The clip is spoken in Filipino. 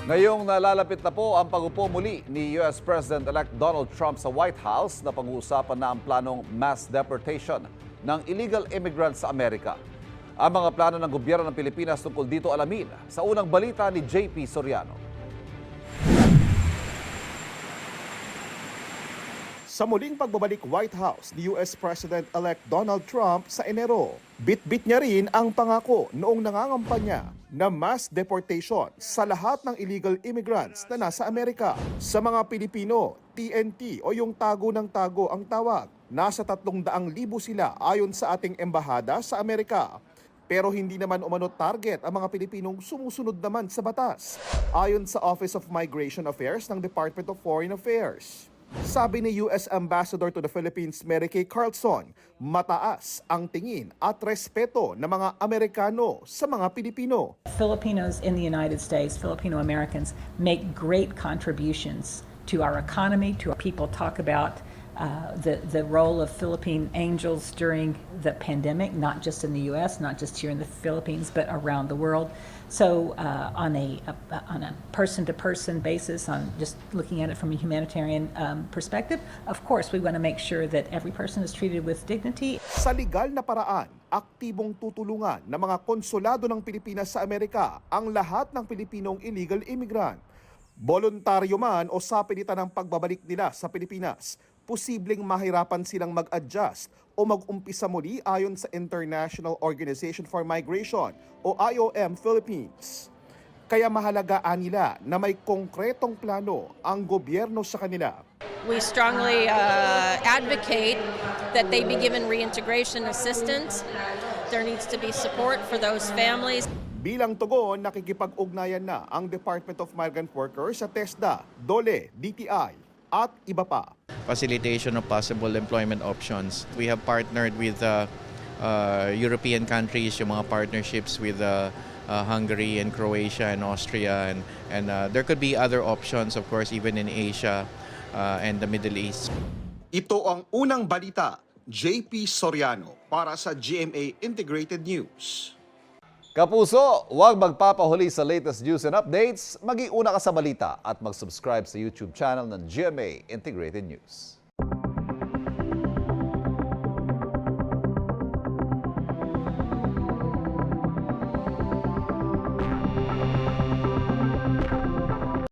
Ngayong nalalapit na po ang pag-upo muli ni US President-elect Donald Trump sa White House na pag-uusapan na ang planong mass deportation ng illegal immigrants sa Amerika. Ang mga plano ng gobyerno ng Pilipinas tungkol dito alamin sa unang balita ni JP Soriano. Sa muling pagbabalik White House ni US President-elect Donald Trump sa Enero, bit-bit niya rin ang pangako noong nangangampanya na mass deportation sa lahat ng illegal immigrants na nasa Amerika. Sa mga Pilipino, TNT o yung tago ng tago ang tawag. Nasa 300,000 sila ayon sa ating embahada sa Amerika. Pero hindi naman umano target ang mga Pilipinong sumusunod naman sa batas. Ayon sa Office of Migration Affairs ng Department of Foreign Affairs. Sabi ni US Ambassador to the Philippines, Mary Kay Carlson, mataas ang tingin at respeto ng mga Amerikano sa mga Pilipino. Filipinos in the United States, Filipino Americans, make great contributions to our economy, to our people talk about the role of Philippine angels during the pandemic, not just in the U.S., not just here in the Philippines, but around the world. So on a person-to-person basis, on just looking at it from a humanitarian perspective, of course, we want to make sure that every person is treated with dignity. Sa legal na paraan, aktibong tutulungan ng mga konsulado ng Pilipinas sa Amerika ang lahat ng Pilipinong illegal immigrant. Voluntaryo man o sa pilitan ng pagbabalik nila sa Pilipinas, posibleng mahirapan silang mag-adjust o mag-umpisa muli ayon sa International Organization for Migration o IOM Philippines. Kaya mahalagaan nila na may konkretong plano ang gobyerno sa kanila. We strongly advocate that they be given reintegration assistance. There needs to be support for those families. Bilang tugon, nakikipag-ugnayan na ang Department of Migrant Workers sa TESDA, DOLE, DTI at iba pa. Facilitation of possible employment options. We have partnered with European countries, yung mga partnerships with Hungary and Croatia and Austria, and there could be other options, of course, even in Asia and the Middle East. Ito ang unang balita, JP Soriano para sa GMA Integrated News. Kapuso, huwag magpapahuli sa latest news and updates. Mag-iuna ka sa balita at mag-subscribe sa YouTube channel ng GMA Integrated News.